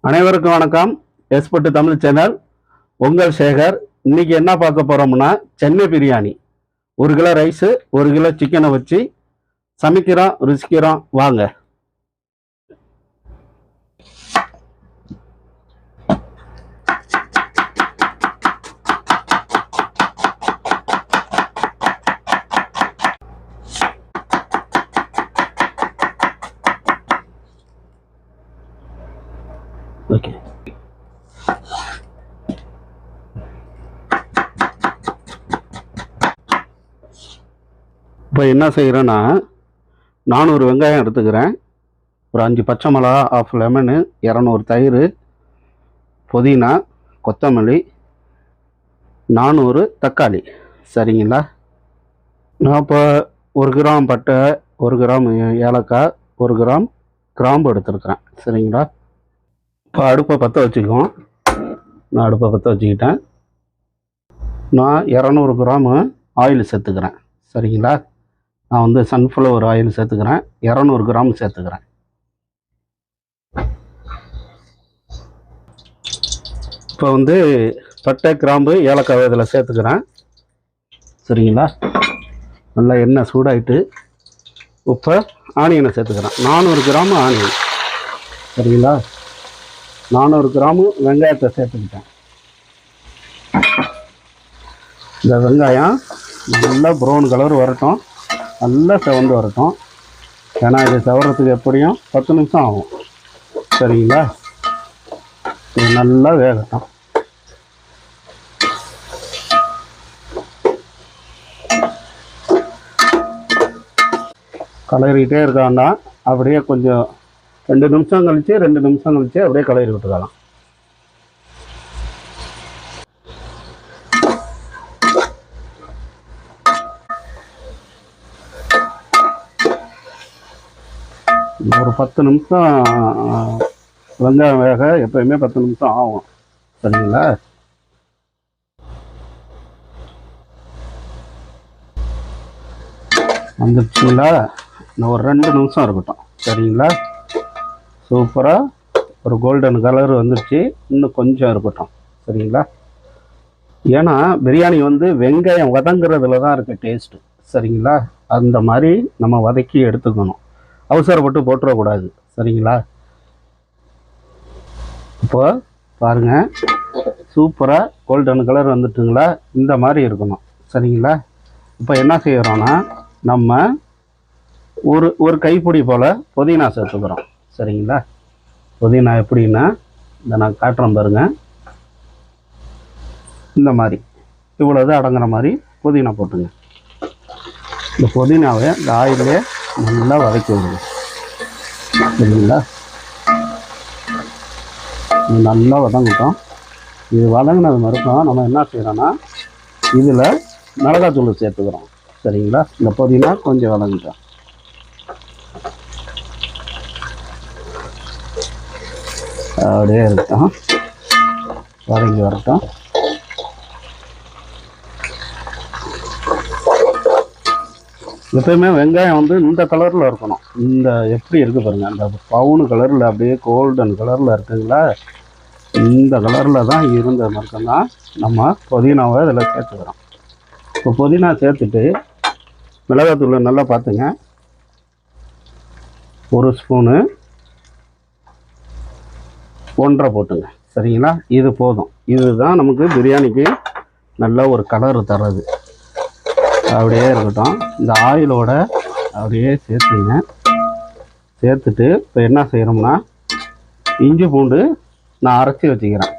அனைவருக்கும் வணக்கம். எஸ்பட்டு தமிழ் சேனல், உங்கள் சேகர். இன்னைக்கு என்ன பார்க்க போறோம்னா, Chennai biryani. 1 kilo rice, 1 kilo சிக்கனை வச்சு சமைக்கிறோம், ருசிக்கிறோம். வாங்க. ஓகே, இப்போ என்ன செய்கிறேன்னா, 400 வெங்காயம் எடுத்துக்கிறேன், ஒரு 5 பச்சை மிளகா, 1/2 லெமனு, 200 தயிர், புதினா, கொத்தமல்லி, 400 தக்காளி. சரிங்களா? நான் இப்போ 1 கிராம் பட்டை, 1 கிராம் ஏலக்காய், 1 கிராம் கிராம்பு எடுத்துருக்கிறேன். சரிங்களா? இப்போ அடுப்பை பற்ற வச்சுக்குவோம். நான் அடுப்பை பற்ற வச்சுக்கிட்டேன். நான் 200 கிராமு ஆயில் சேர்த்துக்கிறேன். சரிங்களா? நான் வந்து சன்ஃப்ளவர் ஆயில் சேர்த்துக்கிறேன். 200 கிராம் சேர்த்துக்கிறேன். இப்போ வந்து பட்டை, கிராம்பு, ஏலக்காய் இதில் சேர்த்துக்கிறேன். சரிங்களா? நல்லா எண்ணெய் சூடாயிட்டு இப்போ ஆனியனை சேர்த்துக்கிறேன். 400 கிராம் ஆனியன். சரிங்களா? 400 கிராமு வெங்காயத்தை சேர்த்துக்கிட்டேன். இந்த வெங்காயம் நல்லா ப்ரௌன் கலர் வரட்டும், நல்லா செவந்து வரட்டும். ஏன்னா இது செவறதுக்கு எப்படியும் 10 நிமிஷம் ஆகும். சரிங்களா? இது நல்லா வேகட்டும். கலரிக்கிட்டே இருக்காண்டா, அப்படியே கொஞ்சம் 2 நிமிஷம் கழிச்சு அப்படியே கலரி விட்டுக்கலாம். ஒரு 10 நிமிஷம் வெங்காயம் வேக எப்பயுமே 10 நிமிஷம் ஆகும். சரிங்களா? வந்துடுச்சுங்களா? இன்னும் ஒரு 2 நிமிஷம் இருக்கட்டும். சரிங்களா? சூப்பராக ஒரு கோல்டன் கலர் வந்துடுச்சு. இன்னும் கொஞ்சம் இருக்கட்டும். சரிங்களா? ஏன்னா பிரியாணி வந்து வெங்காயம் வதங்குறதுல தான் இருக்குது டேஸ்ட்டு. சரிங்களா? அந்த மாதிரி நம்ம வதக்கி எடுத்துக்கணும். அவசரப்பட்டு போட்டுறக்கூடாது. சரிங்களா? இப்போ பாருங்கள், சூப்பராக கோல்டன் கலர் வந்துட்டுங்களா? இந்த மாதிரி இருக்கணும். சரிங்களா? இப்போ என்ன செய்கிறோன்னா, நம்ம ஒரு கைப்பிடி போல் புதினா சேர்த்துக்கிறோம். சரிங்களா? புதினா எப்படின்னா, இந்த நான் காட்டுறேன் பாருங்கள். இந்த மாதிரி இவ்வளோது அடங்குற மாதிரி புதினா போட்டுங்க. இந்த புதினாவை இந்த ஆயிலே நல்லா வதக்கி விடுங்க. சரிங்களா? நல்லா வதங்கிட்டோம். இது வதங்கினது மறுக்கும் நம்ம என்ன செய்கிறோன்னா, இதில் மிளகாத்தூள் சேர்த்துக்கிறோம். சரிங்களா? இந்த புதினா கொஞ்சம் வதங்கிட்டோம். அப்படியே இருக்கட்டும், வதங்கி வரட்டும். எப்பயுமே வெங்காயம் வந்து இந்த கலரில் இருக்கணும். இந்த எப்படி இருக்குது பாருங்கள், அந்த பவுனு கலரில் அப்படியே கோல்டன் கலரில் இருக்குங்களா? இந்த கலரில் தான் இருந்த மட்டும்தான் நம்ம புதினாவை இதில் சேர்த்துக்கிறோம். இப்போ புதினா சேர்த்துட்டு மிளகாத்தூள் நல்லா பார்த்துங்க. 1 ஸ்பூனு 1.5 போட்டுங்க. சரிங்களா? இது போதும். இதுதான் நமக்கு பிரியாணிக்கு நல்ல ஒரு கலர் தர்றது. அப்படியே இருக்கட்டும். இந்த ஆயிலோட அப்படியே சேர்த்துங்க. சேர்த்துட்டு இப்போ என்ன செய்கிறோம்னா, இஞ்சி பூண்டு நான் அரைச்சி வச்சுக்கிறேன்.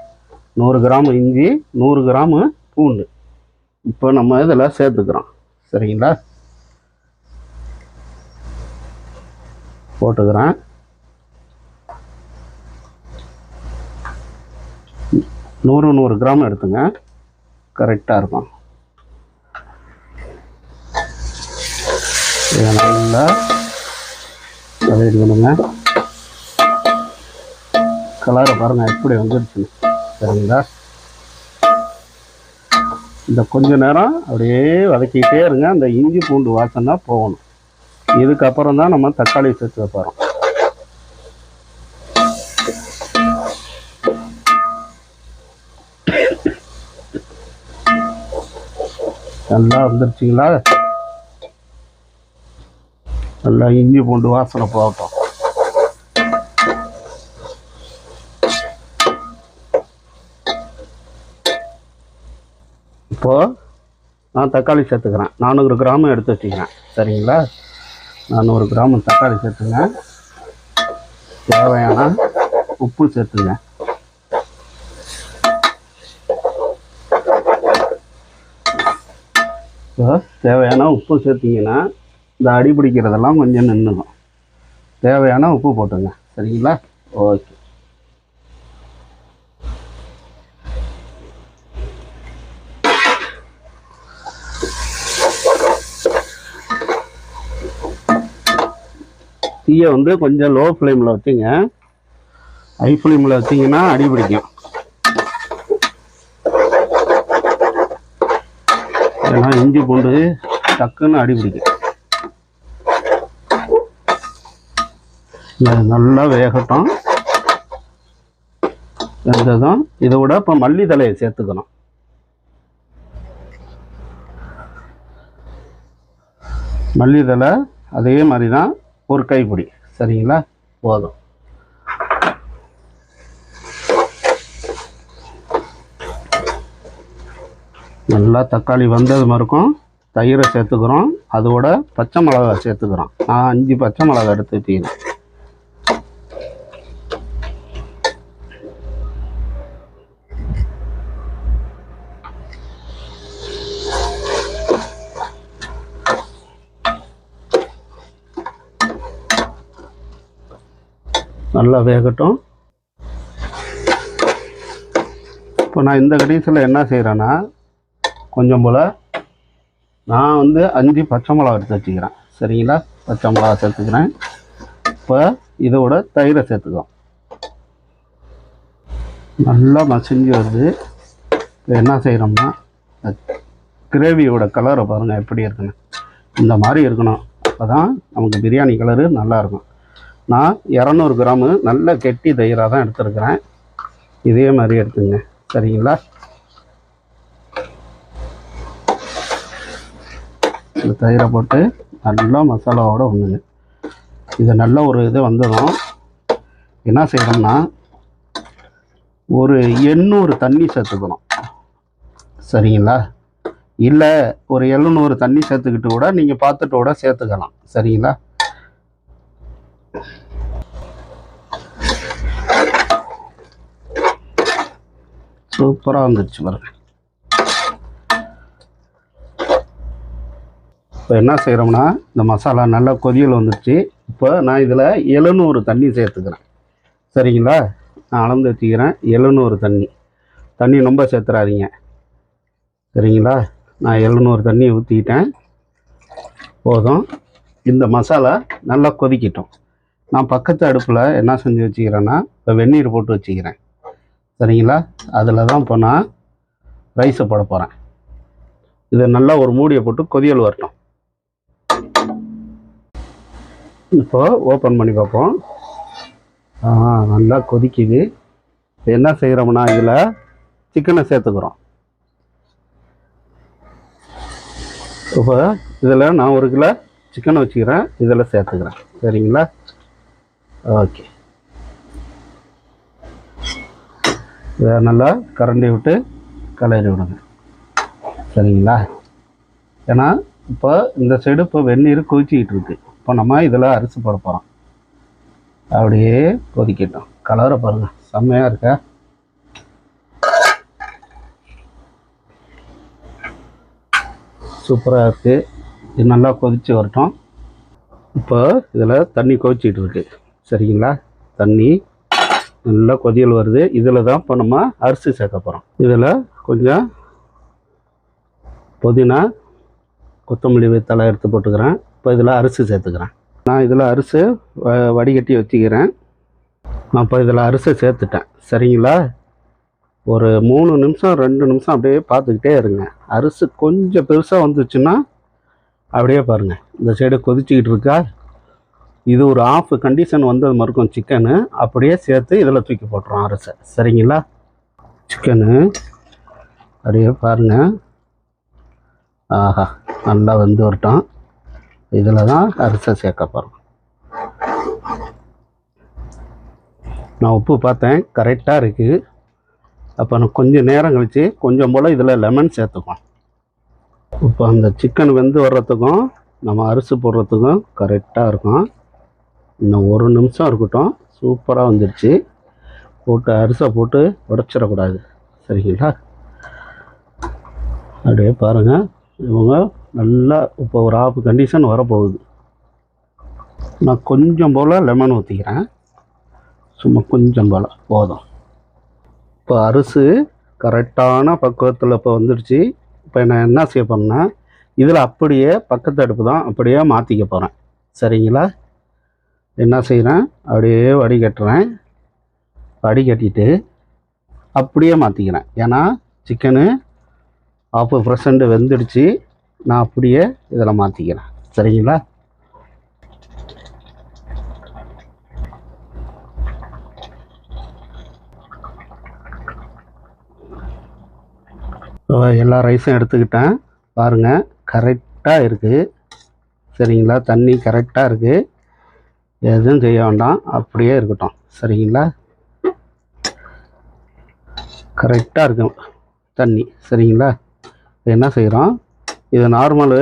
100 கிராம் இஞ்சி, 100 கிராம் பூண்டு இப்போ நம்ம இதில் சேர்த்துக்கிறோம். சரிங்களா? போட்டுக்கிறேன். 100 கிராம் எடுத்துங்க, கரெக்டாக இருக்கும். இதை நல்லா கலரிக்கணுங்க. கலரை பாருங்கள் எப்படி வந்துடுச்சு. சரிங்களா? இந்த கொஞ்ச நேரம் அப்படியே வதக்கிட்டே இருங்க. அந்த இஞ்சி பூண்டு வாசனை போகணும். இதுக்கப்புறம் தான் நம்ம தக்காளி சேர்த்து வைப்போம். நல்லா வந்துருச்சுங்களா? நல்லா இஞ்சி பூண்டு வாசனை போகட்டும். இப்போது நான் தக்காளி சேர்த்துக்கிறேன். 400 கிராம் எடுத்து வச்சுக்கிறேன். சரிங்களா? 400 கிராம் தக்காளி சேர்த்துங்க. தேவையான உப்பு சேர்த்துங்க. இப்போ தேவையான உப்பு சேர்த்திங்கன்னா இந்த அடி பிடிக்கிறதெல்லாம் கொஞ்சம் நின்றுடும். தேவையான உப்பு போட்டுங்க. சரிங்களா? ஓகே. தீயை வந்து கொஞ்சம் லோ ஃப்ளேமில் வச்சுங்க. ஹை ஃப்ளேமில் வச்சிங்கன்னா அடி பிடிக்கும். ஏன்னா இஞ்சி பூண்டு டக்குன்னு அடி பிடிக்கும். நல்லா வேகட்டும். வெந்ததும் இதை விட இப்போ மல்லி தலையை சேர்த்துக்கணும். மல்லி தலை அதே மாதிரி தான், ஒரு கைப்பிடி. சரிங்களா? போதும். நல்லா தக்காளி வந்தது மாதிரிக்கும் தயிரை சேர்த்துக்கிறோம். அதோட பச்சை மிளகா சேர்த்துக்கிறோம். நான் 5 பச்சை மிளகா எடுத்து வச்சுக்கிறேன். நல்லா வேகட்டும். இப்போ நான் இந்த கடைசியில் என்ன செய்கிறேன்னா, கொஞ்சம் போல் நான் வந்து 5 பச்சை மிளகா எடுத்து வச்சுக்கிறேன். சரிங்களா? பச்சை மிளகா சேர்த்துக்கிறேன். இப்போ இதோட தயிரை சேர்த்துக்கிறோம். நல்லா மசிஞ்சு வருது. இப்போ என்ன செய்கிறோம்னா, கிரேவியோட கலரை பாருங்கள் எப்படி இருக்குன்னு. இந்த மாதிரி இருக்கணும். அப்போ தான் நமக்கு பிரியாணி கலரு நல்லாயிருக்கும். நான் 200 கிராமு நல்ல கெட்டி தயிராக தான் எடுத்துருக்கிறேன். இதே மாதிரி எடுத்துங்க. சரிங்களா? இந்த தயிரை போட்டு நல்லா மசாலாவோடு ஒன்றுங்க. இது நல்ல ஒரு இது வந்ததும் என்ன செய்யணும்னா, ஒரு 800 தண்ணி சேர்த்துக்கணும். சரிங்களா? இல்லை ஒரு 700 தண்ணி சேர்த்துக்கிட்டு கூட நீங்கள் பாத்திரத்தோட சேர்த்துக்கலாம். சரிங்களா? சூப்பராக வந்துடுச்சு பாருங்க. இப்போ என்ன செய்கிறோம்னா, இந்த மசாலா நல்லா கொதியல் வந்துடுச்சு. இப்போ நான் இதில் 700 தண்ணி சேர்த்துக்கிறேன். சரிங்களா? நான் அளந்து வச்சுக்கிறேன். 700 தண்ணி ரொம்ப சேர்த்துறாதீங்க. சரிங்களா? நான் 700 தண்ணி ஊற்றிக்கிட்டேன். போதும். இந்த மசாலா நல்லா கொதிக்கட்டும். நான் பக்கத்து அடுப்பில் என்ன செஞ்சு வச்சுக்கிறேன்னா, இப்போ வெந்நீர் போட்டு வச்சுக்கிறேன். சரிங்களா? அதில் தான் இப்போ நான் ரைஸை போட போகிறேன். இதை நல்லா ஒரு மூடியை போட்டு கொதியல் வரட்டும். இப்போ ஓப்பன் பண்ணி பார்ப்போம். நல்லா கொதிக்குது. இப்போ என்ன செய்கிறோம்னா, இதில் சிக்கனை சேர்த்துக்கிறோம். இப்போ இதில் நான் 1 கிலோ சிக்கனை வச்சுக்கிறேன். இதில் சேர்த்துக்கிறேன். சரிங்களா? ஓகே. இதை நல்லா கரண்டி விட்டு கலரி விடுங்க. சரிங்களா? ஏன்னா இப்போ இந்த சைடு இப்போ வெந்நீர் கொதிச்சிக்கிட்டு இருக்கு. இப்போ நம்ம இதில் அரிசி போட போகிறோம். அப்படியே கொதிக்கட்டும். கலரை பாருங்கள், செம்மையாக இருக்கா? சூப்பராக இருக்குது. இது நல்லா கொதித்து வரட்டும். இப்போ இதில் தண்ணி கொதிச்சிக்கிட்டு இருக்கு. சரிங்களா? தண்ணி நல்லா கொதியல் வருது. இதில் தான் இப்போ நம்ம அரிசி சேர்க்க போகிறோம். இதில் கொஞ்சம் புதினா, கொத்தமல்லி தழை எடுத்து போட்டுக்கிறேன். இப்போ இதில் அரிசி சேர்த்துக்கிறேன். நான் இதில் அரிசி வடிகட்டி வச்சுக்கிறேன். நான் இப்போ இதில் அரிசி சேர்த்துட்டேன். சரிங்களா? ஒரு 3 நிமிஷம் 2 நிமிஷம் அப்படியே பார்த்துக்கிட்டே இருங்க. அரிசி கொஞ்சம் பெருசாக வந்துச்சுன்னா அப்படியே பாருங்கள், இந்த சைடு கொதிச்சிக்கிட்டு இருக்கா. இது ஒரு ஆஃப் கண்டிஷன் வந்தது மறுக்கும் சிக்கனு அப்படியே சேர்த்து இதில் தூக்கி போட்டுரும் அரிசி. சரிங்களா? சிக்கனு அப்படியே பாருங்கள் ஆஹா, நல்லா வெந்து வரட்டும். இதில் தான் அரிசி சேர்க்க போகிறோம். நான் உப்பு பார்த்தேன், கரெக்டாக இருக்குது. அப்போ நான் கொஞ்சம் நேரம் கழித்து கொஞ்சம் போல் இதில் லெமன் சேர்த்துக்குவோம். இப்போ அந்த சிக்கன் வெந்து வர்றதுக்கும் நம்ம அரிசி போடுறதுக்கும் கரெக்டாக இருக்கும். இன்னும் 1 நிமிஷம் இருக்கட்டும். சூப்பராக வந்துடுச்சு. போட்டு அரிசி போட்டு உடச்சிடக்கூடாது, சரிங்களா? அப்படியே பாருங்கள், இவங்க நல்லா இப்போ ஒரு ஆஃப் கண்டிஷன் வரப்போகுது. நான் கொஞ்சம் போல் லெமன் ஊற்றிக்கிறேன், சும்மா கொஞ்சம் போல் போதும். இப்போ அரிசி கரெக்டான பக்குவத்தில் இப்போ வந்துடுச்சு. இப்போ நான் என்ன செய்ய போகிறேன்னா, இதில் அப்படியே பக்கத்து அடுப்பு தான் அப்படியே மாற்றிக்க போகிறேன், சரிங்களா? என்ன செய்கிறேன், அப்படியே வடிகட்டுறேன். வடிகட்டிட்டு அப்படியே மாற்றிக்கிறேன். ஏன்னா சிக்கனு 50% வெந்துடுச்சு. நான் அப்படியே இதில் மாற்றிக்கிறேன், சரிங்களா? எல்லா ரைஸும் எடுத்துக்கிட்டேன். பாருங்கள், கரெக்டாக இருக்குது, சரிங்களா? தண்ணி கரெக்டாக இருக்குது. எதுவும் செய்ய வேண்டாம், அப்படியே இருக்கட்டும், சரிங்களா? கரெக்டாக இருக்கும் தண்ணி, சரிங்களா? என்ன செய்கிறோம், இது நார்மலு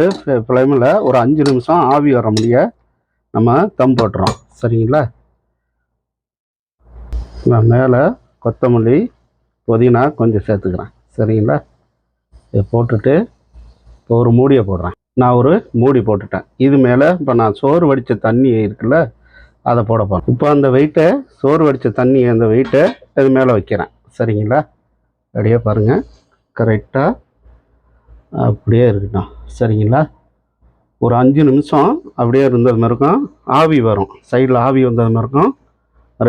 ஃப்ளேமில் ஒரு 5 நிமிஷம் ஆவி வர முடிய நம்ம தம் போட்டுறோம், சரிங்களா? நான் மேலே கொத்தமல்லி புதினா கொஞ்சம் சேர்த்துக்கிறேன், சரிங்களா? இதை போட்டுட்டு இப்போ ஒரு மூடியை போடுறேன். நான் ஒரு மூடி போட்டுட்டேன். இது மேலே இப்போ நான் சோறு வடித்த தண்ணி இருக்குல்ல, அதை போட போகிறேன். இப்போ அந்த வெயிட்டை, சோறு வடித்த தண்ணி அந்த வெயிட்டை இது மேலே வைக்கிறேன், சரிங்களா? அப்படியே பாருங்கள், கரெக்டாக அப்படியே இருக்கட்டும், சரிங்களா? ஒரு 5 நிமிஷம் அப்படியே இருந்தது மாதிரி இருக்கும். ஆவி வரும், சைடில் ஆவி வந்தது மாதிரி இருக்கும்.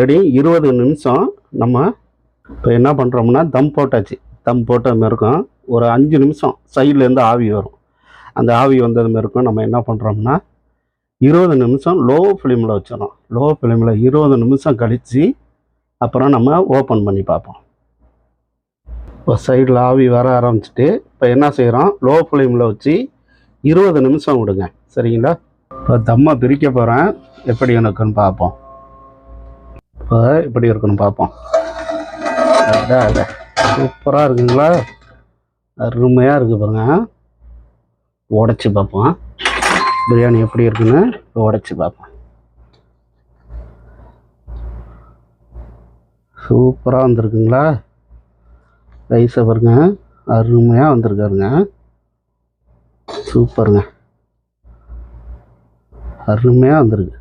ரெடி. 20 நிமிஷம் நம்ம இப்போ என்ன பண்ணுறோம்னா, தம் போட்டாச்சு. தம் போட்டது மாதிரி இருக்கும். ஒரு 5 நிமிஷம் சைட்லேருந்து ஆவி வரும். அந்த ஆவி வந்தது மாதிரி இருக்கும். நம்ம என்ன பண்ணுறோம்னா, 20 நிமிஷம் லோ ஃப்ளேமில் வச்சிடணும். லோ ஃப்ளேமில் 20 நிமிஷம் கழித்து அப்புறம் நம்ம ஓப்பன் பண்ணி பார்ப்போம். இப்போ சைடில் ஆவி வர ஆரம்பிச்சுட்டு இப்போ என்ன செய்கிறோம், லோ ஃப்ளேமில் வச்சு 20 நிமிஷம் விடுங்க, சரிங்களா? இப்போ தம்மை பிரிக்க போகிறேன். எப்படி இருக்குன்னு பார்ப்போம். இப்போ எப்படி இருக்குன்னு பார்ப்போம். அதான் சூப்பராக இருக்குங்களா? அருமையாக இருக்குது பாருங்கள். உடச்சி பார்ப்போம் பிரியாணி எப்படி இருக்குன்னு. உடச்சி பார்ப்போம். சூப்பராக வந்திருக்குங்களா? ரைஸை பாருங்க, அருமையாக வந்திருக்காருங்க. சூப்பருங்க, அருமையாக வந்திருக்கு.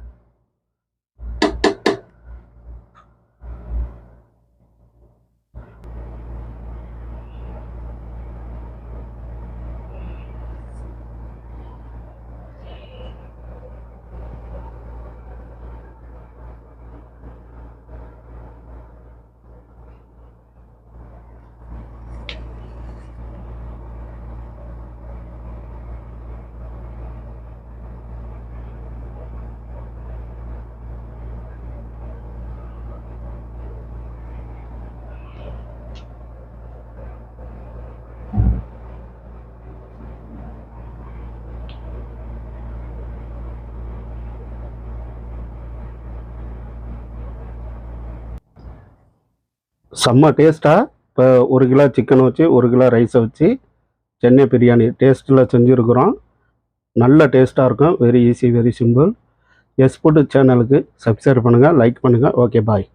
செம்ம டேஸ்ட்டாக. இப்போ 1 கிலோ சிக்கனை வச்சு 1 கிலோ ரைஸை வச்சு சென்னை பிரியாணி டேஸ்ட்டில் செஞ்சுருக்குறோம். நல்ல டேஸ்ட்டாக இருக்கும். Very easy, very simple. S food சேனலுக்கு சப்ஸ்கிரைப் பண்ணுங்கள், லைக் பண்ணுங்கள். ஓகே, பாய்.